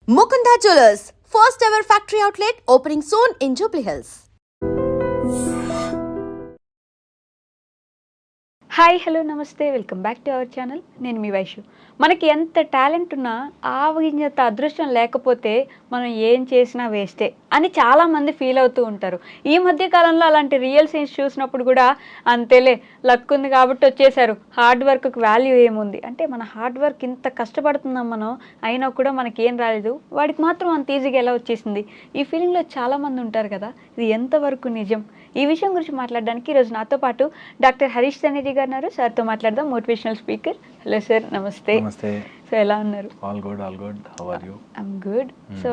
Mukunda Jewelers, first ever factory outlet opening soon in Jubilee Hills. Hi hello నమస్తే welcome back to our channel. నేను మీ వైషు. మనకి ఎంత talent ఉన్నా ఆవగింజంత అదృష్టం లేకపోతే మనం ఏం చేసినా వేస్టే అని చాలామంది ఫీల్ అవుతూ ఉంటారు. ఈ మధ్య కాలంలో అలాంటి రియల్ సీన్స్ చూసినప్పుడు కూడా అంతేలే లక్ ఉంది కాబట్టి వచ్చేసారు, హార్డ్ వర్క్కి వాల్యూ ఏముంది అంటే మన హార్డ్ వర్క్ ఇంత కష్టపడుతున్నాం మనం, అయినా కూడా మనకి ఏం రాలేదు, వాడికి మాత్రం అంత ఈజీగా ఎలా వచ్చేసింది, ఈ ఫీలింగ్లో చాలామంది ఉంటారు కదా. ఇది ఎంతవరకు నిజం? ఈ విషయం గురించి మాట్లాడడానికి ఈరోజు నాతో పాటు డాక్టర్ హరీష్ సనేటి గారు ఉన్నారు. సార్తో మాట్లాడదాం. Motivational speaker. హలో సార్, నమస్తే. నమస్తే. సో ఎలా ఉన్నారు? All good. How are you? I'm good. So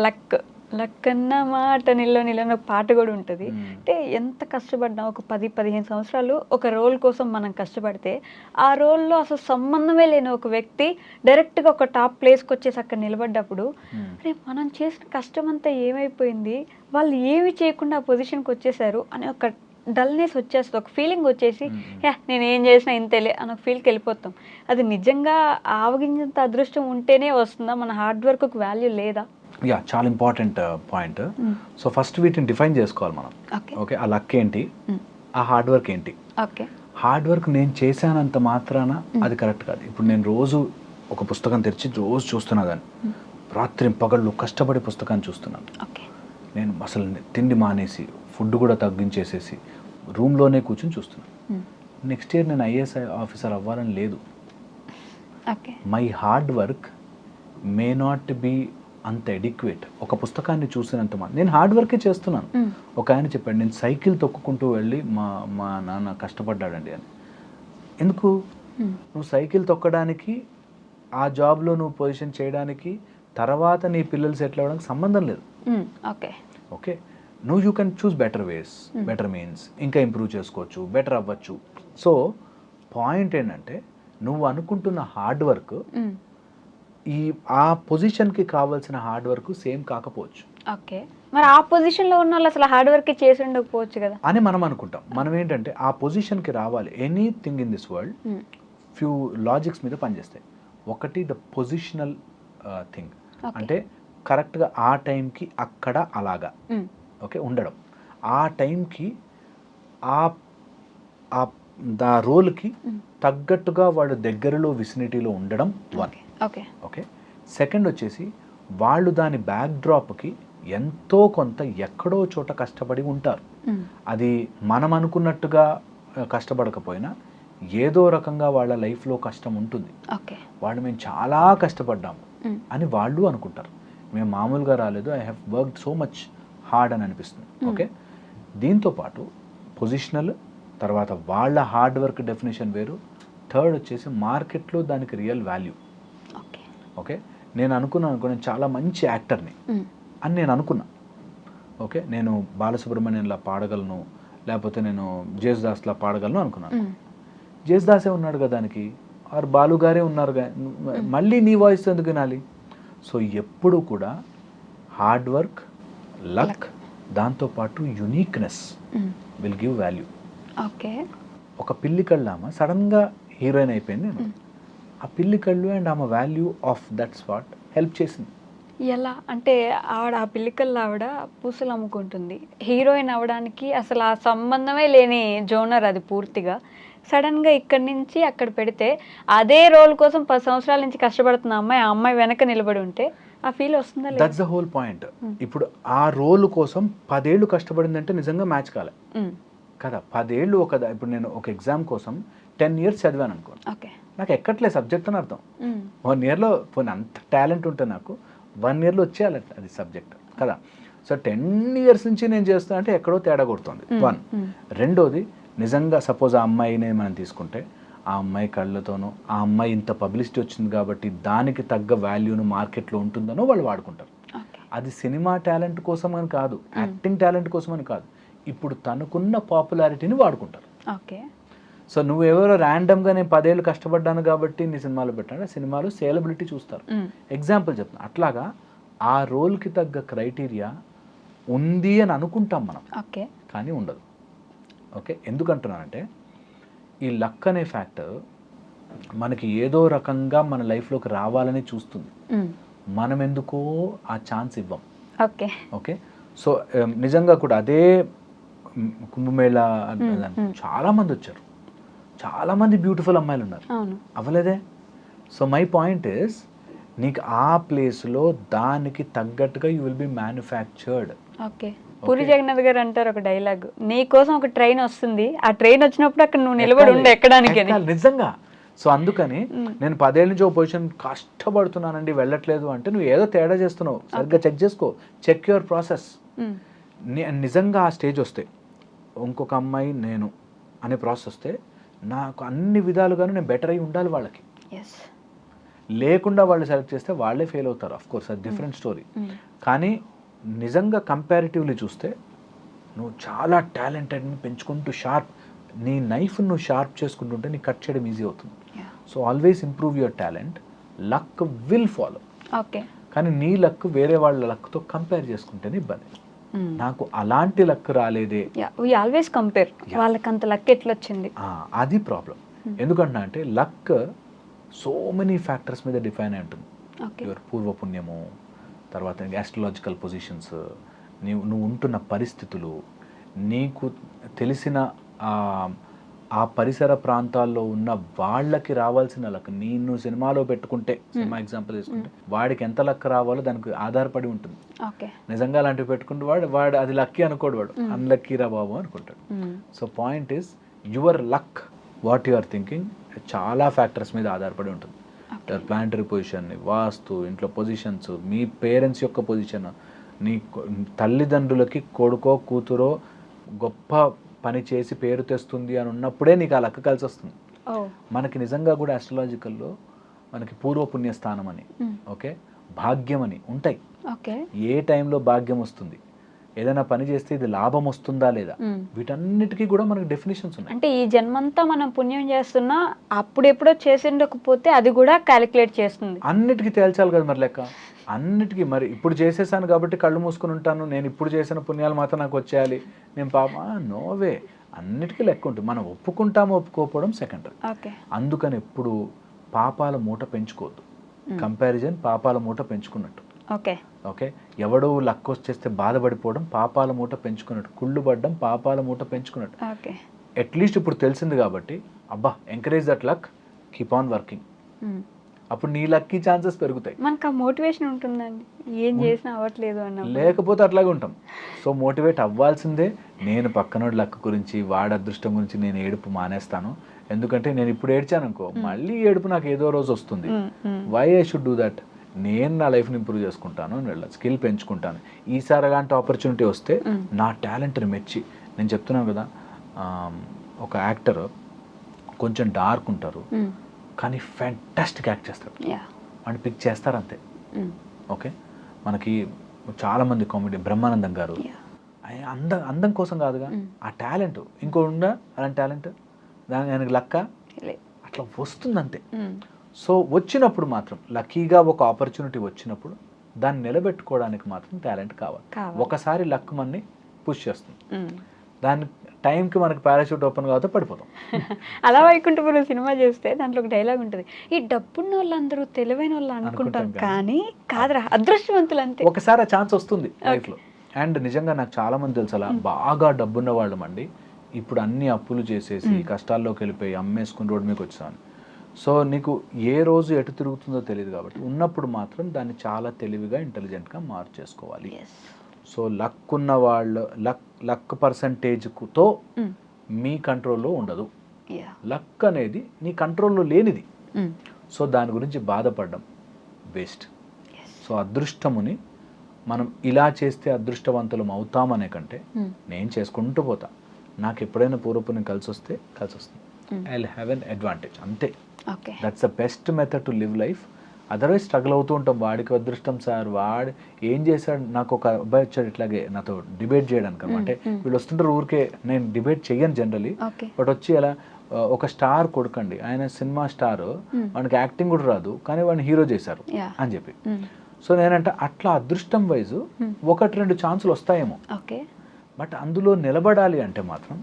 luck అన్న మాట నిల్లో ఒక పాట కూడా ఉంటుంది. అంటే ఎంత కష్టపడ్డా ఒక 10-15 సంవత్సరాలు ఒక రోల్ కోసం మనం కష్టపడితే ఆ రోల్లో అసలు సంబంధమే లేని ఒక వ్యక్తి డైరెక్ట్గా ఒక టాప్ ప్లేస్కి వచ్చేసి అక్కడ నిలబడ్డప్పుడు అరే మనం చేసిన కష్టం అంతా ఏమైపోయింది, వాళ్ళు ఏమి చేయకుండా ఆ పొజిషన్కి వచ్చేసారు అని ఒక డల్నెస్ వచ్చేస్తుంది, ఒక ఫీలింగ్ వచ్చేసి నేను ఏం చేసినా ఇంతేలే అని ఒక ఫీల్కి వెళ్ళిపోతాం. అది నిజంగా ఆవగింజంత అదృష్టం ఉంటేనే వస్తుందా? మన హార్డ్ వర్క్కి వాల్యూ లేదా? యా, చాలా ఇంపార్టెంట్ పాయింట్. సో ఫస్ట్ వీటిని డిఫైన్ చేసుకోవాలి మనం. ఓకే, ఆ లక్ ఏంటి, ఆ హార్డ్ వర్క్ ఏంటి? ఓకే, హార్డ్ వర్క్ నేను చేశానంత మాత్రాన అది కరెక్ట్ కాదు. ఇప్పుడు నేను రోజు ఒక పుస్తకం తెరిచి రోజు చూస్తున్నా, దాన్ని రాత్రి పగళ్ళు కష్టపడి పుస్తకాన్ని చూస్తున్నాను. నేను అసలు తిండి మానేసి ఫుడ్ కూడా తగ్గించేసేసి రూమ్లోనే కూర్చొని చూస్తున్నాను. నెక్స్ట్ ఇయర్ నేను ఐఏఎస్ ఆఫీసర్ అవ్వాలని లేదు. My hard work may not be అంత ఎడిక్వేట్. ఒక పుస్తకాన్ని చూసినంత నేను హార్డ్ వర్కే చేస్తున్నాను. ఒక ఆయన చెప్పాడు, నేను సైకిల్ తొక్కుకుంటూ వెళ్ళి మా నాన్న కష్టపడ్డాడండి అని. ఎందుకు? నువ్వు సైకిల్ తొక్కడానికి, ఆ జాబ్లో నువ్వు పొజిషన్ చేయడానికి, తర్వాత నీ పిల్లలు సెటిల్ అవ్వడానికి సంబంధం లేదు. Okay, you can choose better ways, better means, ఇంకా ఇంప్రూవ్ చేసుకోవచ్చు, బెటర్ అవ్వచ్చు. సో పాయింట్ ఏంటంటే నువ్వు అనుకుంటున్న హార్డ్ వర్క్ ఆ పొజిషన్కి కావాల్సిన హార్డ్ వర్క్ సేమ్ కాకపోవచ్చు. ఓకే, మరి ఆ పొజిషన్లో ఉన్న వాళ్ళు అసలు హార్డ్ వర్క్ చేసి ఉండకపోవచ్చు కదా అని మనం అనుకుంటాం. మనం ఏంటంటే ఆ పొజిషన్కి రావాలి. Anything in this world few logics మీద పనిచేస్తాయి. ఒకటి ద పొజిషనల్ థింగ్, అంటే కరెక్ట్గా ఆ టైంకి అక్కడ అలాగా ఓకే ఉండడం, ఆ టైంకి ఆ రోల్కి తగ్గట్టుగా వాడు దగ్గరలో విసినిటీలో ఉండడం వన్. ఓకే, సెకండ్ వచ్చేసి వాళ్ళు దాని బ్యాక్ డ్రాప్కి ఎంతో కొంత ఎక్కడో చోట కష్టపడి ఉంటారు. అది మనం అనుకున్నట్టుగా కష్టపడకపోయినా ఏదో రకంగా వాళ్ళ లైఫ్లో కష్టం ఉంటుంది. వాళ్ళు మేము చాలా కష్టపడ్డాము అని వాళ్ళు అనుకుంటారు. మేము మామూలుగా రాలేదు, I have worked so much hard అని అనిపిస్తుంది. ఓకే, దీంతోపాటు పొజిషనల్, తర్వాత వాళ్ళ హార్డ్ వర్క్ డెఫినేషన్ వేరు, థర్డ్ వచ్చేసి మార్కెట్లో దానికి రియల్ వాల్యూ. ఓకే, నేను అనుకున్నాను చాలా మంచి యాక్టర్ని అని నేను అనుకున్నా. ఓకే, నేను బాలసుబ్రహ్మణ్యంలా పాడగలను, లేకపోతే నేను జేసుదాస్లా పాడగలను అనుకున్నాను. జేసుదాసే ఉన్నాడు కదా దానికి, ఆరు బాలుగారే ఉన్నారు, మళ్ళీ నీ వాయిస్ ఎందుకు వినాలి? సో ఎప్పుడు కూడా హార్డ్ వర్క్, లక్, దాంతోపాటు uniqueness will give value. Okay, ఒక పిల్లి కళ్ళామ సడన్గా హీరోయిన్ అయిపోయింది. ఆ పిల్లి కళ్ళు అండ్ ఆమె value of that spot help చేసింది. ఎలా అంటే ఆవిడ ఆ పిల్లికల్లో ఆవిడ పూసలు అమ్ముకుంటుంది, హీరోయిన్ అవ్వడానికి అసలు ఆ సంబంధమే లేని జోనర్ అది పూర్తిగా. సడన్గా ఇక్కడి నుంచి అక్కడ పెడితే అదే రోల్ కోసం 10 సంవత్సరాల నుంచి కష్టపడుతున్న అమ్మాయి, ఆ అమ్మాయి వెనక నిలబడి ఉంటే ఆ ఫీల్ వస్తుందా? That's the whole point. ఇప్పుడు ఆ రోల్ కోసం 10 ఏళ్ళు కష్టపడిందంటే నిజంగా మ్యాచ్ కాలే కదా. 10 ఏళ్ళు ఇప్పుడు నేను ఒక ఎగ్జామ్ కోసం 10 years చదివాను అనుకో, నాకు ఎక్కట్లే సబ్జెక్ట్ అని అర్థం. 1 yearలో పోనీ అంత టాలెంట్ ఉంటే నాకు 1 yearలో వచ్చేయాలి అది సబ్జెక్ట్ కదా. సో 10 years నుంచి నేను చేస్తున్నా అంటే ఎక్కడో తేడా కొడుతుంది. వన్. రెండోది, నిజంగా సపోజ్ ఆ అమ్మాయినే మనం తీసుకుంటే, ఆ అమ్మాయి కళ్ళతోనో, ఆ అమ్మాయి ఇంత పబ్లిసిటీ వచ్చింది కాబట్టి దానికి తగ్గ వాల్యూను మార్కెట్లో ఉంటుందనో వాళ్ళు వాడుకుంటారు. అది సినిమా టాలెంట్ కోసం అని కాదు, యాక్టింగ్ టాలెంట్ కోసం అని కాదు, ఇప్పుడు తనకున్న పాపులారిటీని వాడుకుంటారు. సో నువ్వెవరో ర్యాండమ్గా నేను 10 ఏళ్ళు కష్టపడ్డాను కాబట్టి నీ సినిమాలో పెట్టాను, సినిమాలో సేలబిలిటీ చూస్తారు. ఎగ్జాంపుల్ చెప్తాను. అట్లాగా ఆ రోల్కి తగ్గ క్రైటీరియా ఉంది అని అనుకుంటాం మనం, కానీ ఉండదు. ఓకే, ఎందుకంటున్నానంటే ఈ లక్ అనే ఫ్యాక్టర్ మనకి ఏదో రకంగా మన లైఫ్లోకి రావాలని చూస్తుంది. మనం ఎందుకో ఆ ఛాన్స్ ఇవ్వం. ఓకే. ఓకే, సో నిజంగా కూడా అదే కుంభమేళా చాలా మంది వచ్చారు, చాలా మంది బ్యూటిఫుల్ అమ్మాయిలు ఉన్నారు, అవ్వలేదే. సో మై పాయింట్ ఇస్, నీకు ఆ ప్లేస్లో దానికి తగ్గట్టుగా you will be manufactured. Okay. Puri Jagannath garu అంటారు ఒక డైలాగ్, నీ కోసం ఒక ట్రైన్ వస్తుంది, ఆ ట్రైన్ వచ్చినప్పుడు అక్కడ నువ్వు నిలబడి ఉండే ఎక్కడానికి. నిజంగా. సో అందుకని నేను 10 ఏళ్ళ నుంచి ఓ పొజిషన్ కష్టపడుతున్నానండి, వెళ్ళట్లేదు అంటే నువ్వు ఏదో తేడా చేస్తున్నావు, సరిగ్గా చెక్ చేసుకో, చెక్ యువర్ ప్రాసెస్. నిజంగా ఆ స్టేజ్ వస్తే, ఇంకొక అమ్మాయి నేను అనే ప్రాసెస్ వస్తే, నాకు అన్ని విధాలుగాను నేను బెటర్ అయి ఉండాలి వాళ్ళకి. లేకుండా వాళ్ళు సెలెక్ట్ చేస్తే వాళ్ళే ఫెయిల్ అవుతారు, ఆఫ్ కోర్స్ అది డిఫరెంట్ స్టోరీ. కానీ నిజంగా కంపారిటివ్లీ చూస్తే నువ్వు చాలా టాలెంటెడ్ని పెంచుకుంటూ షార్ప్, నీ నైఫ్ నువ్వు షార్ప్ చేసుకుంటుంటే నీకు కట్ చేయడం ఈజీ అవుతుంది. So always improve your talent, luck will follow. Okay. కానీ నీ లక్ వేరే వాళ్ళ లక్తో కంపేర్ చేసుకుంటేనే ఇబ్బంది. నాకు అలాంటి లక్ రాలేదే, వి ఆల్వేస్ కంపేర్, వాళ్ళకి అంత లక్ ఎట్లా వచ్చింది, అది ప్రాబ్లం. ఎందుకంటే అంటే లక్ సో మెనీ ఫ్యాక్టర్స్ మీద డిఫైన్ అయి ఉంటుంది. యువర్ పూర్వపుణ్యము, తర్వాత ఆస్ట్రాలజికల్ పొజిషన్స్, నువ్వు ఉంటున్న పరిస్థితులు, నీకు తెలిసిన ఆ పరిసర ప్రాంతాల్లో ఉన్న వాళ్ళకి రావాల్సిన లక్. నేను సినిమాలో పెట్టుకుంటే, సినిమా ఎగ్జాంపుల్ తీసుకుంటే, వాడికి ఎంత లక్ రావాలో దానికి ఆధారపడి ఉంటుంది. నిజంగా అలాంటివి పెట్టుకుంటే వాడు అది లక్కీ అనుకోడు, వాడు అన్లక్కీ రా బాబు అనుకుంటాడు. So point is your luck, what you are thinking, చాలా ఫ్యాక్టర్స్ మీద ఆధారపడి ఉంటుంది. ప్లానటరీ పొజిషన్, వాస్తు, ఇంట్లో పొజిషన్స్, మీ పేరెంట్స్ యొక్క పొజిషన్, నీ తల్లిదండ్రులకి కొడుకో కూతురో గొప్ప పని చేసి పేరు తెస్తుంది అని ఉన్నప్పుడే నీకు ఆ లక్ కలిసి వస్తుంది. మనకి నిజంగా కూడా ఆస్ట్రాలజికల్లో మనకి పూర్వపుణ్య స్థానం అని, ఓకే, భాగ్యం అని ఉంటాయి. ఏ టైంలో భాగ్యం వస్తుంది, ఏదైనా పని చేస్తే ఇది లాభం వస్తుందా లేదా, వీటన్నిటికీ కూడా మనకి డెఫినేషన్స్ ఉన్నాయి. అంటే ఈ జన్మంతా మనం పుణ్యం చేస్తున్నా అప్పుడెప్పుడో చేసిండకపోతే అది కూడా క్యాలిక్యులేట్ చేస్తుంది. అన్నిటికీ తేల్చాలి కదా మరి లెక్క, అన్నిటికీ. మరి ఇప్పుడు చేసేసాను కాబట్టి కళ్ళు మూసుకుని ఉంటాను, నేను ఇప్పుడు చేసిన పుణ్యాలు మాత్రం నాకు వచ్చేయాలి, నేను నోవే, అన్నిటికీ లెక్క ఉంటుంది. మనం ఒప్పుకుంటామో ఒప్పుకోకపోవడం సెకండరీ. అందుకని ఎప్పుడు పాపాల మూట పెంచుకోవద్దు. కంపారిజన్ పాపాల మూట పెంచుకున్నట్టు. ఓకే, ఎవడో లక్ వచ్చేస్తే బాధపడిపోవడం పాపాల మూట పెంచుకున్నట్టు, కుళ్ళు పడ్డం పాపాల మూట పెంచుకున్నట్టు. అట్లీస్ట్ ఇప్పుడు తెలిసింది కాబట్టి అబ్బా, encourage that luck, keep on working, అప్పుడు నీ లక్కీ ఛాన్సెస్ పెరుగుతాయి. మనకు ఆ మోటివేషన్ ఉంటుందండి, ఏం చేసినా అవ్వట్లేదు అన్న, లేకపోతే అట్లాగే ఉంటాం. సో మోటివేట్ అవ్వాల్సిందే. నేను పక్కనోడి లక్ గురించి, వాడి అదృష్టం గురించి నేను ఏడుపు మానేస్తాను. ఎందుకంటే నేను ఇప్పుడు ఏడ్చాను అనుకో, మళ్ళీ ఏడుపు నాకు ఏదో రోజు వస్తుంది. Why I should do that? నేను నా లైఫ్ని ఇంప్రూవ్ చేసుకుంటాను, స్కిల్ పెంచుకుంటాను. ఈసారి అలాంటి ఆపర్చునిటీ వస్తే నా టాలెంట్ని మెచ్చి, నేను చెప్తున్నాను కదా, ఒక యాక్టర్ కొంచెం డార్క్ ఉంటారు కానీ ఫ్యాంటాస్టిక్ యాక్ట్ చేస్తారు, అని పిక్ చేస్తారు అంతే. ఓకే, మనకి చాలామంది కామెడీ, బ్రహ్మానందం గారు, అందం కోసం కాదుగా, ఆ టాలెంట్ ఇంకో ఉందా అలాంటి టాలెంట్, దానికి ఆయనకి లక్క అట్లా వస్తుంది అంతే. సో వచ్చినప్పుడు మాత్రం లక్కీగా ఒక ఆపర్చునిటీ వచ్చినప్పుడు దాన్ని నిలబెట్టుకోవడానికి మాత్రం టాలెంట్ కావాలి. ఒకసారి లక్ మనని పుష్ చేస్తుంది, దాని టైంకి మనకి పారాషూట్ ఓపెన్ కాకపోతే పడిపోతాం. అలా వైకుంఠపురం సినిమా చేస్తే దాంట్లో ఒక డైలాగ్ ఉంటుంది, ఈ డబ్బున్న వాళ్ళందరూ తెలివైన వాళ్ళు అనుకుంటాం కానీ కాదురా అదృష్టవంతులు అంతే. ఒకసారి ఆ ఛాన్స్ వస్తుంది లైఫ్లో. అండ్ నిజంగా నాకు చాలా మంది తెలుసు అలా బాగా డబ్బున్న వాళ్ళం అండి, ఇప్పుడు అన్ని అప్పులు చేసేసి కష్టాల్లోకి వెళ్ళిపోయి అమ్మేసుకుని రోడ్డు మీకు వచ్చాను. సో నీకు ఏ రోజు ఎటు తిరుగుతుందో తెలియదు కాబట్టి ఉన్నప్పుడు మాత్రం దాన్ని చాలా తెలివిగా ఇంటెలిజెంట్గా మార్చేసుకోవాలి. సో లక్ ఉన్న వాళ్ళు లక్ పర్సంటేజ్తో మీ కంట్రోల్లో ఉండదు. లక్ అనేది నీ కంట్రోల్లో లేనిది. సో దాని గురించి బాధపడడం వేస్ట్. సో అదృష్టముని మనం ఇలా చేస్తే అదృష్టవంతులం అవుతామనే కంటే నేను చేసుకుంటూ పోతా, నాకు ఎప్పుడైనా పూర్వపుణ్యం కలిసి వస్తే కలిసి వస్తుంది, I will have an advantage అంతే. That's the best method to live life. Otherwise struggle అవుతూ ఉంటాం, వాడికి అదృష్టం సార్, వాడు ఏం చేశాడు. నాకు ఒక అబ్బాయి వచ్చాడు ఇట్లాగే నాతో డిబేట్ చేయడానికి అనమాట. వీళ్ళు వస్తుంటారు ఊరికే, నేను డిబేట్ చెయ్యను జనరలీ, బట్ వచ్చి అలా ఒక స్టార్ కొడుకండి, ఆయన సినిమా స్టార్, వాడికి యాక్టింగ్ కూడా రాదు కానీ వాడిని హీరో చేశారు అని చెప్పి. సో నేనంటే అట్లా అదృష్టం వైజు 1-2 ఛాన్సులు వస్తాయేమో, బట్ అందులో నిలబడాలి అంటే మాత్రం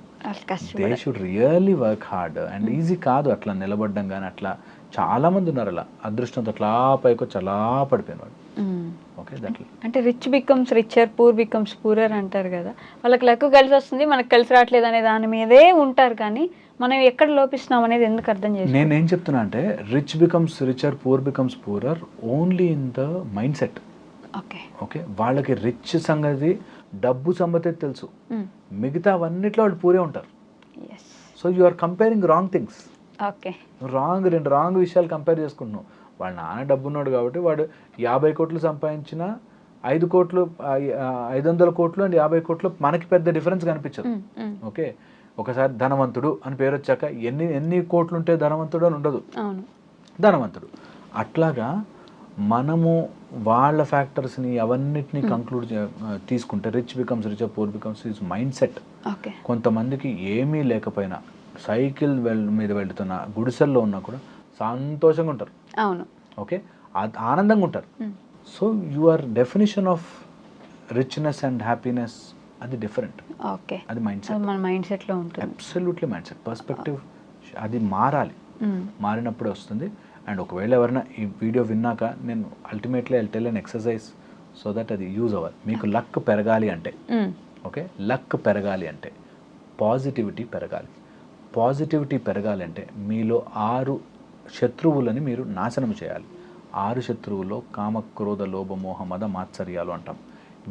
they should really work hard. And easy కాదు అట్లా నిలబడ్డం కానీ. అట్లా చాలా మంది ఉన్నారు అలా అదృష్టంతో అట్లా పైకి వచ్చి అలా పడిపోయిన వాళ్ళు. ఓకే దట్ అంటే rich becomes richer, poor becomes poorer అంటారు కదా. వాళ్ళకి లక్ కలిసి వస్తుంది, మనకు కలిసి రావట్లేదు అనే దాని మీదే ఉంటారు, కానీ మనం ఎక్కడ లోపిస్తున్నాం అనేది ఎందుకు అర్థం చేసి నేనేం చెప్తున్నా అంటే rich becomes richer, poor becomes poorer only in the mindset. Okay వాళ్ళకి రిచ్ సంగతి, డబ్బు సంగతి తెలుసు, మిగతా అవన్నిట్లో వాళ్ళు పూరే ఉంటారు. So you are comparing wrong things. Okay రెండు రాంగ్ విషయాలు కంపేర్ చేసుకుంటున్నావు. వాళ్ళ నాన్న డబ్బు ఉన్నాడు కాబట్టి వాడు 50 కోట్లు సంపాదించిన 5 కోట్లు 500 కోట్లు అండ్ 50 కోట్లు మనకి పెద్ద డిఫరెన్స్ కనిపించదు. ఓకే ఒకసారి ధనవంతుడు అని పేరు వచ్చాక ఎన్ని కోట్లు ఉంటే ధనవంతుడు అని ఉండదు, ధనవంతుడు. అట్లాగా మనము వాళ్ళ ఫ్యాక్టర్స్ని అవన్నిటిని కంక్లూడ్ తీసుకుంటే rich becomes richer, poor becomes is mind set. కొంతమందికి ఏమీ లేకపోయినా సైకిల్ మీద వెళ్తున్నా, గుడిసెల్లో ఉన్నా కూడా సంతోషంగా ఉంటారు. అవును. ఓకే ఆనందంగా ఉంటారు. So your definition of richness and happiness అది డిఫరెంట్. ఓకే అది మైండ్ సెట్, మన మైండ్ సెట్లో ఉంటుంది. అబ్సల్యూట్లీ మైండ్ సెట్, పర్స్పెక్టివ్ అది మారాలి. మారినప్పుడే వస్తుంది. అండ్ ఒకవేళ ఎవరైనా ఈ వీడియో విన్నాక నేను ultimately I tell N exercise so that అది యూజ్ అవ్వాలి. మీకు లక్ పెరగాలి అంటే, ఓకే లక్ పెరగాలి అంటే పాజిటివిటీ పెరగాలి. పాజిటివిటీ పెరగాలంటే మీలో 6 శత్రువులని మీరు నాశనం చేయాలి. 6 శత్రువుల్లో కామ, క్రోధ, లోభ, మోహ, మద, మాత్సర్యాలు అంటాం.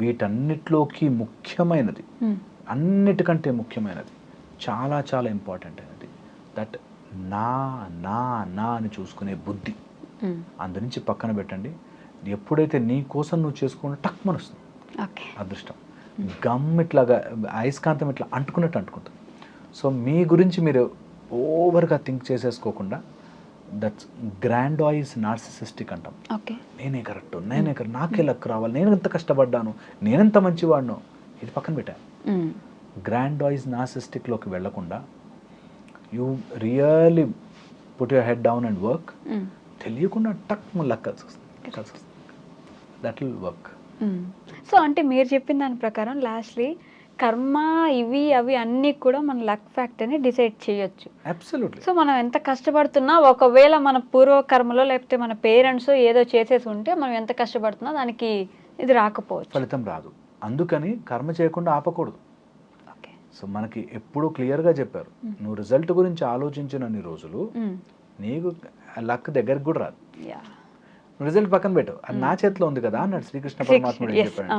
వీటన్నిటిలోకి ముఖ్యమైనది, అన్నిటికంటే ముఖ్యమైనది, చాలా చాలా ఇంపార్టెంట్ అయినది దట్ నా నా నా అని చూసుకునే బుద్ధి. అందు నుంచి పక్కన పెట్టండి. ఎప్పుడైతే నీ కోసం నువ్వు చేసుకున్న టక్ మనొస్తుంది అదృష్టం. గమ్ ఇట్లాగా అయస్కాంతం ఇట్లా అంటుకున్నట్టు అంటుకుంటుంది. సో మీ గురించి మీరు ఓవర్గా థింక్ చేసేసుకోకుండా, దట్స్ గ్రాండాయిజ్ నార్సిసిస్టిక్ అంటాం. నేనే కరెక్ట్, నాకే లక్ రావాలి, నేను ఎంత కష్టపడ్డాను, నేనెంత మంచివాడిను, ఇది పక్కన పెట్టాను. గ్రాండాయిజ్ నార్సిసిస్టిక్లోకి వెళ్లకుండా you really put your head down and work. తెలియకుండా టక్ లక్ కలిసి వస్తుంది. That will work. సో అంటే మీరు చెప్పిన దాని ప్రకారం లాస్ట్లీ కర్మ ఇవి అవి అన్నీ కూడా మన లక్ ఫ్యాక్టర్ని డిసైడ్ చేయొచ్చు. అబ్సల్యూట్లీ. సో మనం ఎంత కష్టపడుతున్నా, ఒకవేళ మన పూర్వకర్మలో లేకపోతే మన పేరెంట్స్ ఏదో చేసేసి ఉంటే మనం ఎంత కష్టపడుతున్నా దానికి ఇది రాకపోవచ్చు, ఫలితం రాదు. అందుకని కర్మ చేయకుండా ఆపకూడదు. సో మనకి ఎప్పుడూ క్లియర్గా చెప్పారు, నువ్వు రిజల్ట్ గురించి ఆలోచించినన్ని రోజులు నీకు లక్ దగ్గరికి కూడా రాదు. రిజల్ట్ పక్కన పెట్టు, అది నా చేతిలో ఉంది కదా అన్నాడు శ్రీకృష్ణ పరమాత్ముడు. ఏం చెప్పాడు?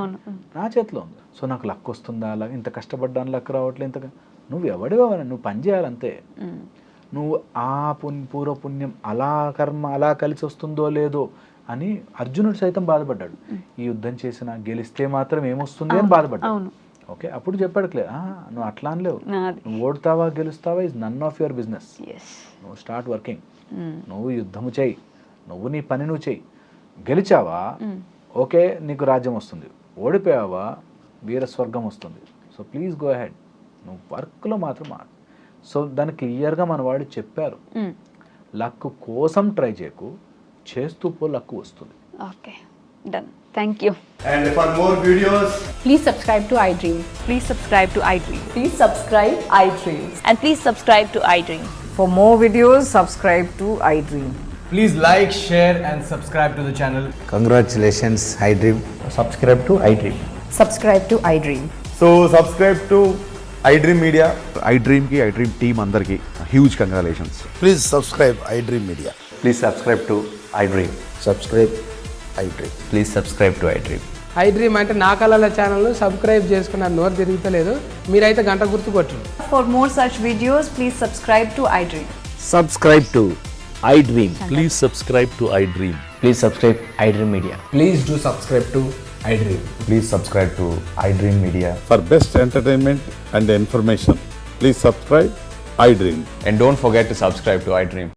నా చేతిలో ఉంది. సో నాకు లక్ వస్తుందా, ఇంత కష్టపడ్డాను లక్ రావట్లేదు, ఇంతగా నువ్వు ఎవడివా, నువ్వు పని చేయాలంతే. నువ్వు ఆ పూర్వపుణ్యం అలా కర్మ అలా కలిసి వస్తుందో లేదో అని అర్జునుడు సైతం బాధపడ్డాడు. ఈ యుద్ధం చేసినా గెలిస్తే మాత్రం ఏమొస్తుంది అని బాధపడ్డాడు. ఓకే అప్పుడు చెప్పాడు క్లియర్, నువ్వు అట్లా అనలేవు, నువ్వు ఓడతావా గెలుస్తావా is none of your business. నువ్వు స్టార్ట్ వర్కింగ్, నువ్వు యుద్ధము చేయి, నువ్వు నీ పని నువ్వు చేయి. గెలిచావా ఓకే నీకు రాజ్యం వస్తుంది, ఓడిపోయావా వీరస్వర్గం వస్తుంది. సో ప్లీజ్ గో అహెడ్, నువ్వు వర్క్లో మాత్రం మారు. సో దాన్ని క్లియర్గా మన వాళ్ళు చెప్పారు. లక్ కోసం ట్రై చేయకు, చేస్తూ పో లక్ వస్తుంది. Okay done, thank you. And for more videos, Please subscribe to iDream. Please subscribe to iDream. Please subscribe iDream. And please subscribe to iDream. For more videos, subscribe to iDream. please like, share and subscribe to the channel. Congratulations, iDream. Subscribe to iDream. Subscribe to iDream. So subscribe to iDream Media. iDream ki iDream team andarki huge congratulations. Please subscribe iDream Media. Please subscribe to iDream. Subscribe iDream. Please subscribe to iDream. iDream అంటే నా కళల channel subscribe చేసుకున్నారు, నోరు తిరుగుతలేదు, మీరైతే గంట గుర్తు కొట్టండి. For more such videos, please subscribe to iDream. Subscribe to iDream. Please subscribe to iDream. Please subscribe iDream Media. Please do subscribe to iDream. Please subscribe to iDream Media. For best entertainment and information, please subscribe iDream. And don't forget to subscribe to iDream.